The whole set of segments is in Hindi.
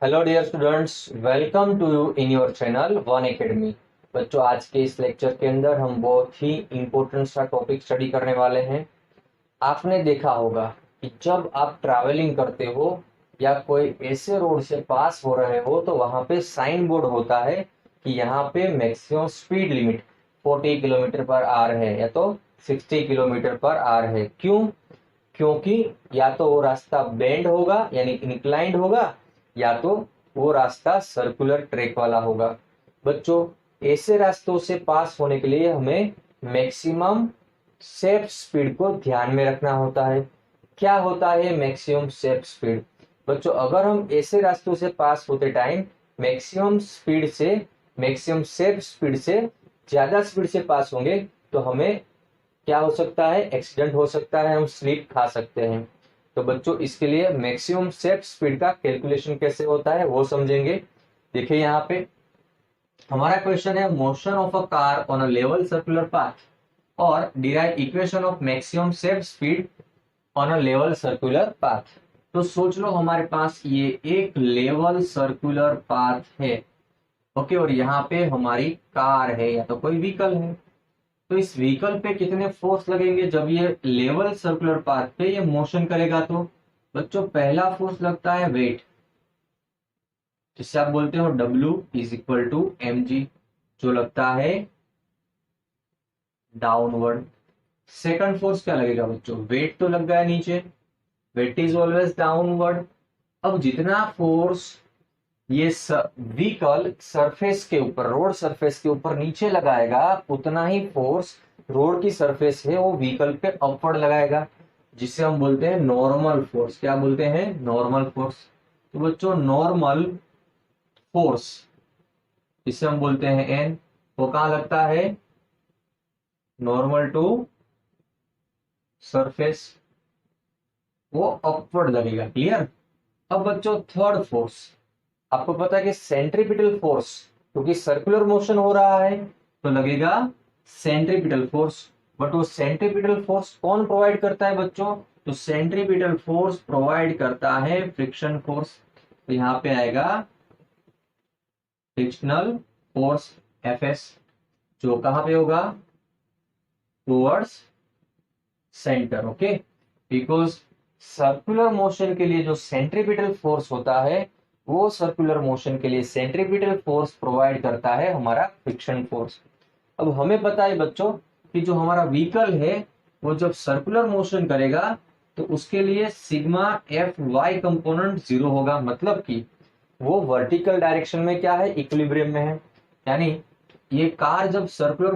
Hello dear students, welcome to you in your channel one academy. बच्चों, आज के इस लेक्चर के अंदर हम बहुत ही इम्पोर्टेंट सा टॉपिक स्टडी करने वाले हैं। आपने देखा होगा कि जब आप ट्रैवलिंग करते हो या कोई ऐसे रोड से पास हो रहे हो तो वहां पे साइन बोर्ड होता है कि यहाँ पे maximum speed limit 40 kilometre per hour है या तो 60 किलोमीटर पर आवर है। क्यों? क्योंकि या तो वो रास्ता बेंड होगा यानी इंक्लाइंड होगा या तो वो रास्ता सर्कुलर ट्रैक वाला होगा। बच्चों, ऐसे रास्तों से पास होने के लिए हमें मैक्सिमम सेफ स्पीड को ध्यान में रखना होता है। क्या होता है मैक्सिमम सेफ स्पीड? बच्चों, अगर हम ऐसे रास्तों से पास होते टाइम मैक्सिमम सेफ स्पीड से ज्यादा स्पीड से पास होंगे तो हमें क्या हो सकता है? एक्सीडेंट हो सकता है, हम स्लिप खा सकते हैं। तो बच्चों, इसके लिए मैक्सिमम सेफ स्पीड का कैलकुलेशन कैसे होता है वो समझेंगे। देखिए यहाँ पे हमारा क्वेश्चन है, motion of a car on a level circular path और derive equation of maximum safe speed on a level circular path. तो सोच लो हमारे पास ये एक लेवल सर्कुलर पाथ है, ओके, और यहाँ पे हमारी कार है या तो कोई व्हीकल है। तो इस व्हीकल पे कितने फोर्स लगेंगे जब ये लेवल सर्कुलर पाथ पे ये मोशन करेगा? तो बच्चों, पहला फोर्स लगता है वेट, जिससे आप बोलते हो W is equal to mg, जो लगता है डाउनवर्ड। सेकंड फोर्स क्या लगेगा बच्चों? वेट तो लग गया नीचे, वेट इज ऑलवेज डाउनवर्ड। अब जितना फोर्स ये व्हीकल सरफेस के ऊपर, रोड सरफेस के ऊपर नीचे लगाएगा, उतना ही फोर्स रोड की सरफेस है वो व्हीकल पे अपवर्ड लगाएगा, जिसे हम बोलते हैं नॉर्मल फोर्स। क्या बोलते हैं? Normal force. तो बच्चों, नॉर्मल फोर्स जिसे हम बोलते हैं एन, वो कहाँ लगता है? नॉर्मल टू सरफेस, वो अपवर्ड लगेगा। क्लियर? अब बच्चों, थर्ड फोर्स, आपको पता है कि सेंट्रीपिटल फोर्स, क्योंकि सर्कुलर मोशन हो रहा है तो लगेगा सेंट्रीपिटल फोर्स। बट वो सेंट्रीपिटल फोर्स कौन प्रोवाइड करता है बच्चों? तो सेंट्रीपिटल फोर्स प्रोवाइड करता है फ्रिक्शन फोर्स। तो यहाँ पे आएगा फ्रिक्शनल फोर्स Fs, जो कहां पे होगा? Towards centre. Okay, because circular motion के लिए जो सेंट्रीपिटल फोर्स होता है वो सर्कुलर मोशन के लिए सेंट्रीपिटल फोर्स प्रोवाइड करता है हमारा फ्रिक्शन फोर्स। अब हमें पता है बच्चों कि जो हमारा व्हीकल है वो जब सर्कुलर मोशन करेगा तो उसके लिए सिग्मा एफ वाई कंपोनेंट 0 होगा, मतलब कि वो वर्टिकल डायरेक्शन में क्या है? इक्विलिब्रियम में है। यानी ये कार जब सर्कुलर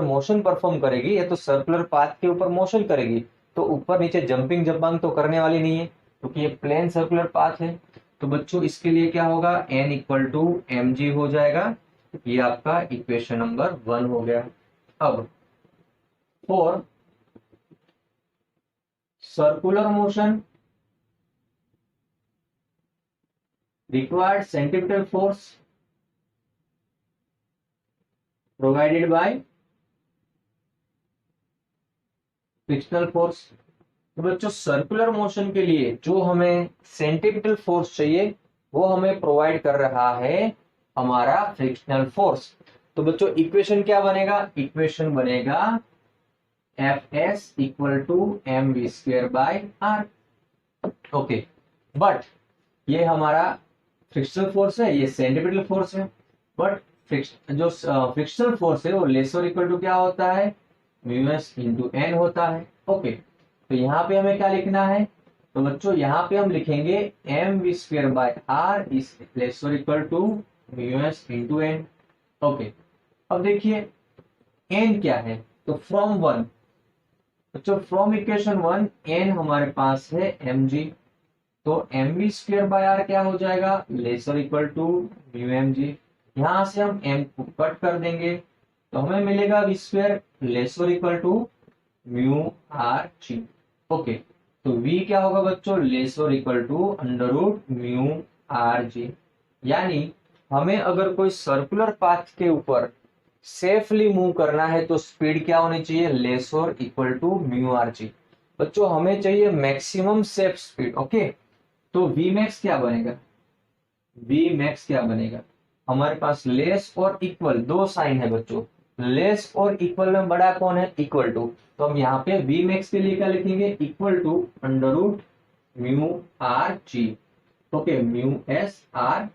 मोशन परफॉर्म करेगी या तो सर्कुलर पाथ के ऊपर मोशन करेगी तो ऊपर नीचे जंपिंग जंपांग तो करने वाली नहीं है, क्योंकि ये प्लेन सर्कुलर पाथ है। तो बच्चों, इसके लिए क्या होगा? n equal to M G हो जाएगा। ये आपका इक्वेशन नंबर 1 हो गया। अब for circular motion required centripetal force provided by frictional force. तो बच्चों, सर्कुलर मोशन के लिए जो हमें सेंट्रीपिटल फोर्स चाहिए वो हमें प्रोवाइड कर रहा है हमारा फ्रिक्शनल फोर्स। तो बच्चों, इक्वेशन क्या बनेगा? इक्वेशन बनेगा Fs equal to M we square by R. Okay, but ये हमारा फ्रिक्शनल फोर्स है, ये सेंट्रीपिटल फोर्स है, बट फ्रिक्शनल फोर्स है वो लेस और इक्वल टू क्या होता है? म्यू एस इंटू एन होता है। ओके, तो यहाँ पे हमें क्या लिखना है? तो बच्चों, यहाँ पे हम लिखेंगे m we square by r is less और equal to mu S into N. Okay, अब देखिए एन क्या है? तो फ्रॉम वन, बच्चों फ्रॉम इक्वेशन 1 एन हमारे पास है एम जी, तो M we square by r क्या हो जाएगा? लेस और equal to mu m g. यहां से हम एम को कट कर देंगे तो हमें मिलेगा वी स्क्वेयर लेस और equal to mu R G. Okay, तो v क्या होगा बच्चों? लेस और equal to under root mu R G. यानी हमें अगर कोई सर्कुलर पाथ के ऊपर सेफली मूव करना है तो स्पीड क्या होनी चाहिए? लेस और equal to mu R G. बच्चों, हमें चाहिए मैक्सिमम सेफ स्पीड। ओके, तो वी मैक्स क्या बनेगा, वी मैक्स क्या बनेगा, हमारे पास लेस और इक्वल दो साइन है बच्चों, लेस और इक्वल में बड़ा कौन है, इक्वल टू। तो हम यहाँ पे वी मैक्स के लिए क्या लिखेंगे, equal to under root mu R G. Okay, mu S R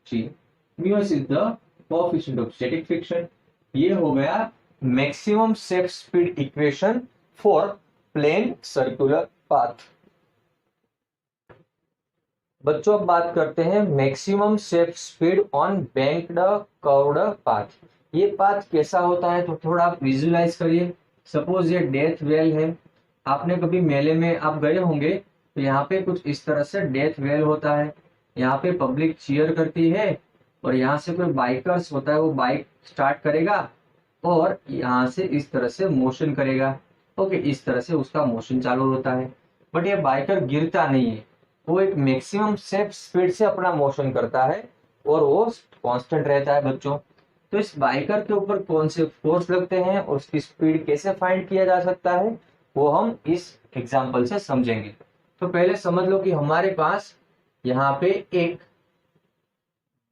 G. Mu S is the coefficient of static friction. ये हो गया maximum safe speed equation for plane circular path. बच्चों अब बात करते हैं maximum safe speed on banked curved path. ये पाथ कैसा होता है, तो थोड़ा आप विजुलाइज करिए। सपोज ये डेथ वेल है, आपने कभी मेले में आप गए होंगे, तो यहाँ पे कुछ इस तरह से डेथ वेल होता है, यहाँ पे पब्लिक चीयर करती है और यहाँ से कोई बाइकर्स होता है, वो बाइक स्टार्ट करेगा और यहाँ से इस तरह से मोशन करेगा। ओके, इस तरह से उसका मोशन चालू होता है, बट ये बाइकर गिरता नहीं है, वो एक मैक्सिमम शेप स्पीड से अपना मोशन करता है और वो कांस्टेंट रहता है बच्चों। तो इस बाइकर के ऊपर कौन से फोर्स लगते हैं और उसकी स्पीड कैसे फाइंड किया जा सकता है, वो हम इस एग्जांपल से समझेंगे। तो पहले समझ लो कि हमारे पास यहाँ पे एक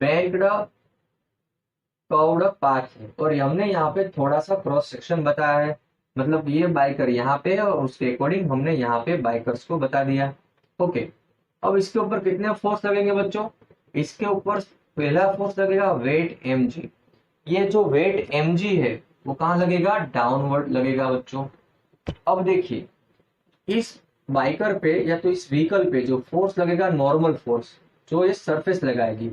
बैंक्ड कर्व्ड पाथ है और हमने यहाँ पे थोड़ा सा क्रॉस सेक्शन बताया है, मतलब ये बाइकर यहाँ पे है और उसके अकॉर्डिंग हमने यहाँ पे बाइकर्स को बता दिया। ओके, अब इसके ऊपर कितने फोर्स लगेंगे बच्चों, इसके ऊपर पहला फोर्स लगेगा वेट mg। ये जो वेट mg है वो कहाँ लगेगा, डाउनवर्ड लगेगा बच्चों। अब देखिए इस बाइकर पे या तो इस व्हीकल पे जो फोर्स लगेगा, नॉर्मल फोर्स जो ये सरफेस लगाएगी,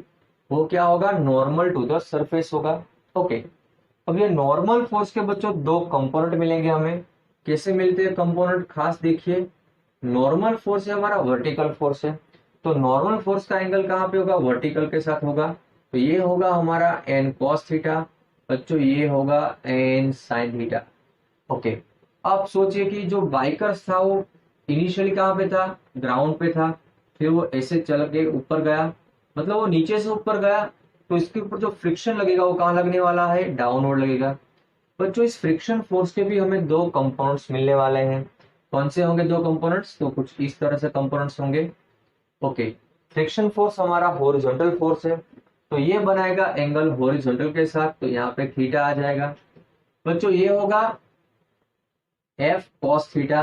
वो क्या होगा, नॉर्मल टू द सरफेस होगा। ओके, अब ये नॉर्मल फोर्स के बच्चों दो कंपोनेंट मिलेंगे हमें। कैसे मिलते हैं कंपोनेंट, खास देखिए। नॉर्मल फोर्स है हमारा वर्टिकल फोर्स है, तो नॉर्मल फोर्स का एंगल कहाँ पे होगा, वर्टिकल के साथ होगा। तो ये होगा हमारा एन कॉस थीटा बच्चों, ये होगा एन साइन थीटा। ओके, अब सोचिए कि जो बाइकर्स था वो इनिशियली कहाँ पे था, ग्राउंड पे था, फिर वो ऐसे चल के ऊपर गया, मतलब वो नीचे से ऊपर गया, तो इसके ऊपर जो फ्रिक्शन लगेगा वो कहाँ लगने वाला है, डाउनवर्ड लगेगा। बच्चों इस फ्रिक्शन फोर्स के भी हमें दो कंपोनेंट्स मिलने वाले हैं। कौन से होंगे दो कंपोनेंट्स, तो कुछ इस तरह से कंपोनेंट्स होंगे। ओके, फ्रिक्शन फोर्स हमारा हॉरिजॉन्टल फोर्स है, तो ये बनाएगा एंगल हॉरिजॉन्टल के साथ, तो यहाँ पे थीटा आ जाएगा बच्चों। ये होगा एफ कॉस थीटा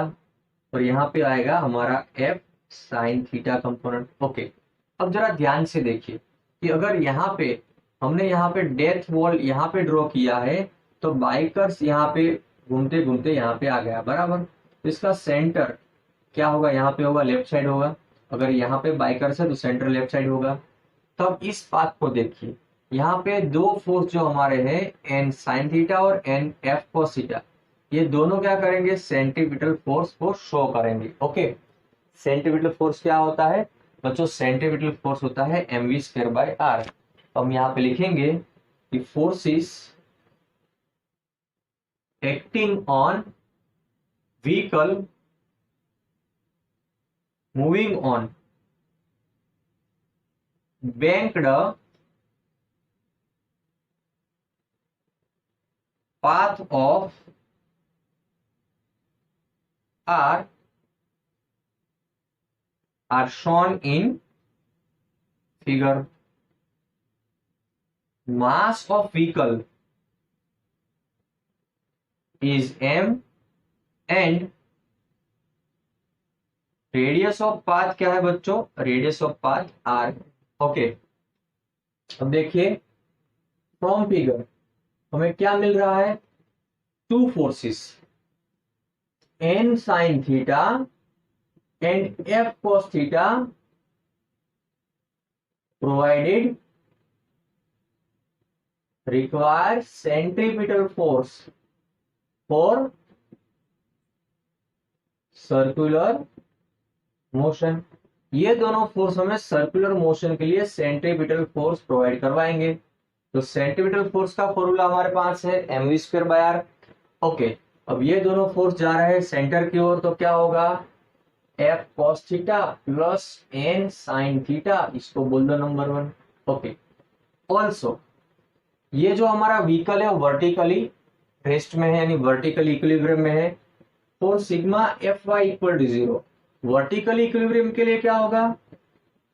और यहाँ पे आएगा हमारा F sine theta component. Okay, अब जरा ध्यान से देखिए कि अगर यहाँ पे हमने यहाँ पे डेथ वॉल यहाँ पे ड्रॉ किया है, तो बाइकर्स यहाँ पे घूमते घूमते यहाँ पे आ गया बराबर, तो इसका सेंटर क्या होगा, यहाँ पे होगा, लेफ्ट साइड होगा। अगर यहाँ पे बाइकर्स है तो सेंटर लेफ्ट साइड होगा। तो अब इस पाथ को देखिए, यहाँ पे दो फोर्स जो हमारे हैं, एन साइन थीटा और एन एफ कॉस थीटा, ये दोनों क्या करेंगे, सेंटीमीटर फोर्स को शो करेंगे। ओके, सेंटीमीटर फोर्स क्या होता है बच्चों, सेंटीमीटर फोर्स होता है mv स्क्वायर बाय आर। हम यहाँ पे लिखेंगे कि force is acting on vehicle moving on banked path of R are shown in figure. Mass of vehicle is m and radius of path क्या है बच्चों, radius of path r। Okay, अब देखिए फ्रॉम फिगर हमें क्या मिल रहा है, two forces N sine theta and F cos theta provided require centripetal force for circular motion. ये दोनों फोर्स हमें सर्कुलर मोशन के लिए सेंट्रीपिटल फोर्स प्रोवाइड करवाएंगे। तो सेंट्रीपिटल फोर्स का फॉर्मूला हमारे पास है mv square by R. Okay, अब ये दोनों फोर्स जा रहे हैं सेंटर की ओर, तो क्या होगा, F cos theta plus N sine theta, इसको बोल दो नंबर 1। ओके, ऑल्सो ये जो हमारा व्हीकल है वर्टिकली रेस्ट में है, यानी वर्टिकली इक्विलिब्रियम में है, तो sigma f y equal to 0। Vertical equilibrium के लिए क्या होगा,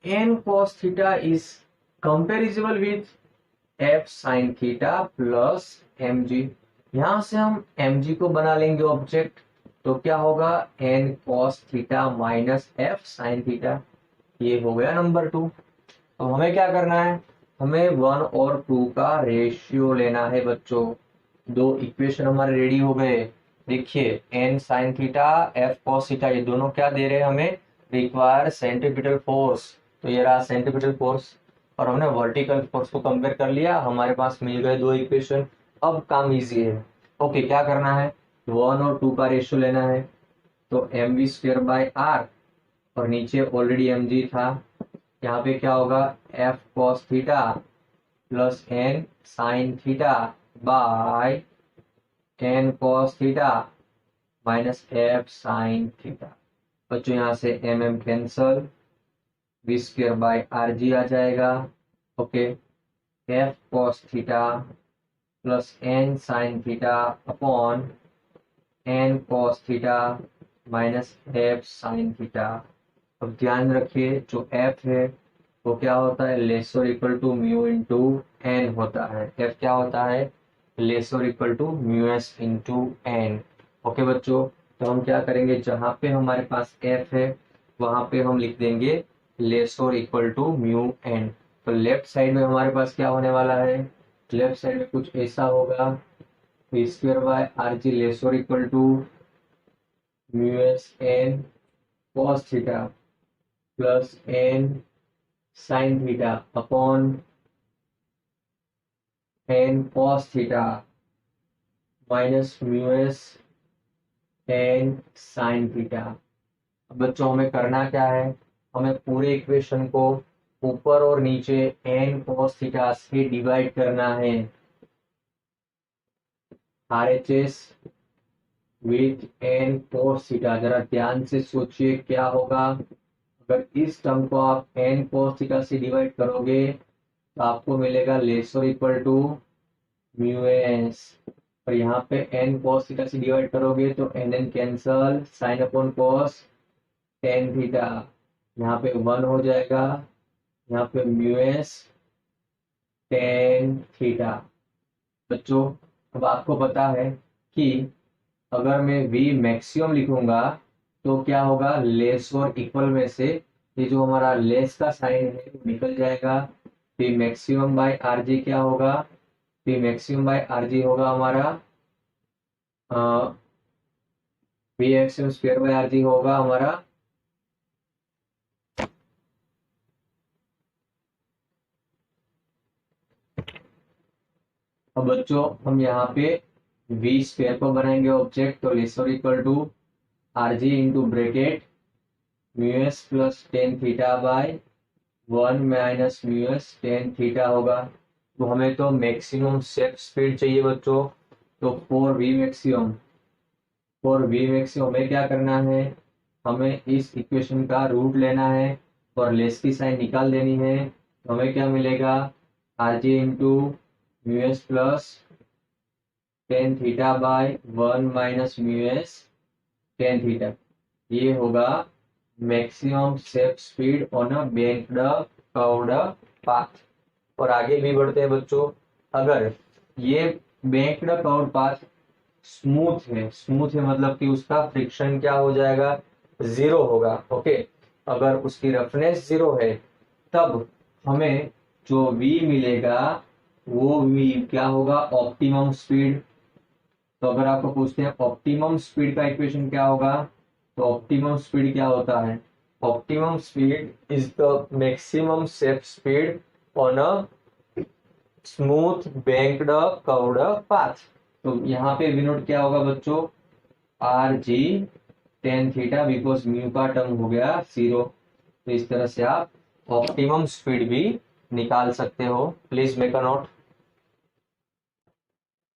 N cos theta is comparable with f sine theta plus m g. यहां से हम एम जी को बना लेंगे ऑब्जेक्ट, तो क्या होगा N cos theta minus F sine theta. ये हो गया नंबर 2। अब हमें क्या करना है, हमें 1 और 2 का रेशियो लेना है बच्चों। दो इक्वेशन हमारे रेडी हो गए। देखिए N sine theta F cos theta, ये दोनों क्या दे रहे हैं हमें, रिक्वायर सेंट्रीपिटल फोर्स। तो ये रहा सेंट्रीपिटल फोर्स और हमने वर्टिकल फोर्स को कंपेयर कर लिया, हमारे पास मिल गए दो इक्वेशन। अब काम इजी है। ओके, क्या करना है, 1 और 2 का रेशियो लेना है। तो M we square by R, और नीचे ऑलरेडी एम जी था, यहाँ पे क्या होगा F cos theta plus N sine theta by n cos theta minus F sine theta. बच्चों यहाँ से m m cancel, v square by r g आ जाएगा। Okay, f cos theta plus N sine theta upon n cos theta minus F sine theta. अब ध्यान रखिए जो एफ है वो क्या होता है, लेस और equal to mu into N होता है। एफ क्या होता है, लेस और equal to mu S into N. Okay बच्चों, तो हम क्या करेंगे, जहां पे हमारे पास एफ है वहां पे हम लिख देंगे लेस और इक्वल टू म्यू एन। तो लेफ्ट साइड में हमारे पास क्या होने वाला है, लेफ्ट साइड में कुछ ऐसा होगा, v square by r g less और equal to mu s n cos theta plus N sine theta upon n cos theta minus mu s n sine theta. अब बच्चों हमें करना क्या है, हमें पूरे इक्वेशन को ऊपर और नीचे एन कॉस थीटा से डिवाइड करना है। RHS with an cos theta, जरा ध्यान से सोचिए क्या होगा। अगर इस टर्म को आप एन कॉस थीटा से डिवाइड करोगे तो आपको मिलेगा लेस और इक्वल टू म्यू एस, और यहाँ पे एन कॉस थीटा से डिवाइड करोगे तो N N cancel, sine upon cos tan theta, यहाँ पे 1 हो जाएगा, यहाँ पे म्यू एस टेन थीटा। बच्चों अब आपको पता है कि अगर मैं v मैक्सिमम लिखूंगा तो क्या होगा, लेस और इक्वल में से ये जो हमारा लेस का साइन है वो निकल जाएगा। v मैक्सिमम बाय आर जी क्या होगा, v मैक्सिमम बाय आर जी होगा हमारा v maximum square by r जी होगा हमारा अब बच्चों हम यहाँ पे v स्क्वायर को बनाएंगे ऑब्जेक्ट, तो लेस और equal to R ji into bracket mu S plus tan theta by 1 minus mu S tan theta होगा। तो हमें तो मैक्सिमम सेट स्पीड चाहिए बच्चों, तो फॉर वी मैक्सिमम हमें क्या करना है, हमें इस इक्वेशन का रूट लेना है और लेस की साइन निकाल देनी है। तो हमें क्या मिलेगा, r ji into mu S plus tan theta by 1 minus mu S tan theta. ये होगा maximum set speed on a banked curved path. और आगे भी बढ़ते हैं बच्चों, अगर ये बेंक्ड कर्व्ड पाथ स्मूथ है मतलब कि उसका फ्रिक्शन क्या हो जाएगा, 0 होगा। ओके, अगर उसकी रफनेस 0 है तब हमें जो v मिलेगा वो v क्या होगा, ऑप्टिमम स्पीड। तो अगर आपको पूछते हैं ऑप्टिमम स्पीड का इक्वेशन क्या होगा, तो ऑप्टिमम स्पीड क्या होता है, optimum speed is the maximum safe speed on a smooth banked curved path. तो यहाँ पे विनोट क्या होगा बच्चों, r g tan theta, because mu का टर्म हो गया 0। तो इस तरह से आप ऑप्टिमम स्पीड भी निकाल सकते हो। Please make a note.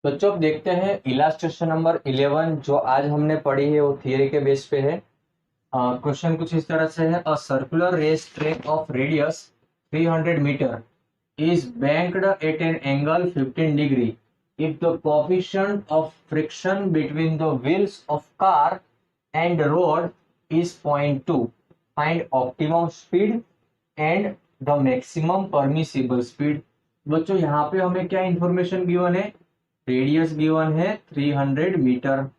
बच्चों अब देखते हैं इलास्ट्रेशन नंबर 11 जो आज हमने पढ़ी है वो थियरी के बेस पे है। क्वेश्चन कुछ इस तरह से है, a circular race track of radius 300 metre is banked at an angle 15 degree if the coefficient of friction between the wheels of car and road is 0.2. Find optimum speed and the maximum permissible speed. बच्चों यहाँ पे हमें क्या इंफॉर्मेशन गिवन है, रेडियस गिवन है 300 metre.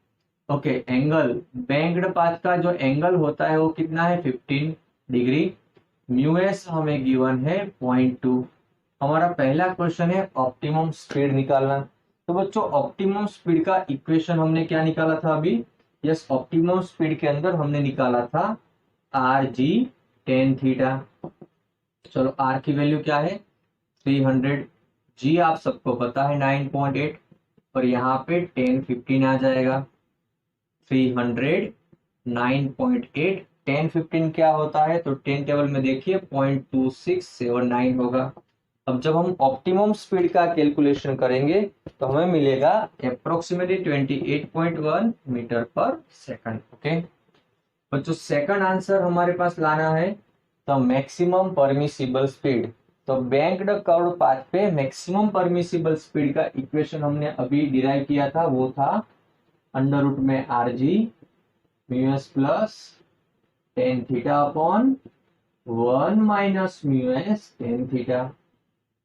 Okay, angle banked path का जो एंगल होता है वो कितना है 15 डिग्री। म्यू एस हमें गिवन है 0.2। हमारा पहला क्वेश्चन है ऑप्टिमम स्पीड निकालना। तो बच्चों ऑप्टिमम स्पीड का इक्वेशन हमने क्या निकाला था अभी, यस ऑप्टिमम स्पीड के अंदर हमने निकाला था आर जी टेन थीटा। चलो आर की वैल्यू क्या है 300, जी आप सबको पता है 9.8, और यहाँ पे 10 15 आ जाएगा। 300 9.8 10 15 क्या होता है, तो 10 टेबल में देखिए 0.2679 होगा। अब जब हम ऑप्टिमम स्पीड का कैलकुलेशन करेंगे तो हमें मिलेगा अप्रोक्सीमेटली 28.1 मीटर पर सेकंड। ओके बच्चों, सेकंड आंसर हमारे पास लाना है तो मैक्सिमम परमिसिबल स्पीड। तो बैंक्ड कर्व पाथ पे मैक्सिमम परमिसिबल स्पीड का इक्वेशन हमने अभी डिराइव किया था, वो था अंडर रूट में are G mu S plus tan theta upon 1 minus mu S tan theta.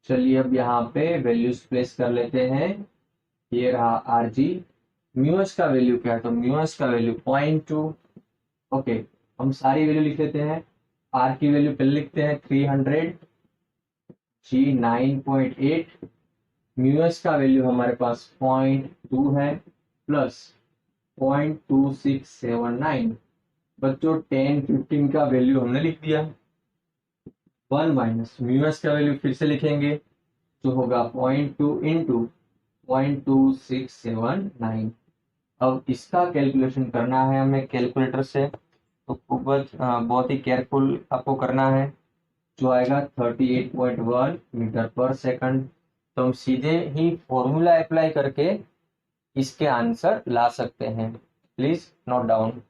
चलिए अब यहाँ पे वैल्यूज प्लेस कर लेते हैं। ये रहा आर जी, म्यू एस का वैल्यू क्या है, तो म्यू एस का वैल्यू 0.2। ओके, हम सारी वैल्यू लिख लेते हैं। आर की वैल्यू पहले लिखते हैं 300, जी 9.8, म्यू एस का वैल्यू हमारे पास 0.2 है प्लस 0.2679। बच्चों 10 15 का वैल्यू हमने लिख दिया। 1 माइनस म्यू एस का वैल्यू फिर से लिखेंगे जो होगा 0.2 इंटू 0.2679। अब इसका कैलकुलेशन करना है हमें कैलकुलेटर से, तो बहुत ही केयरफुल आपको करना है। जो आएगा 38.1 मीटर पर सेकंड। तो हम सीधे ही फॉर्मूला अप्लाई करके इसके आंसर ला सकते हैं। Please note down.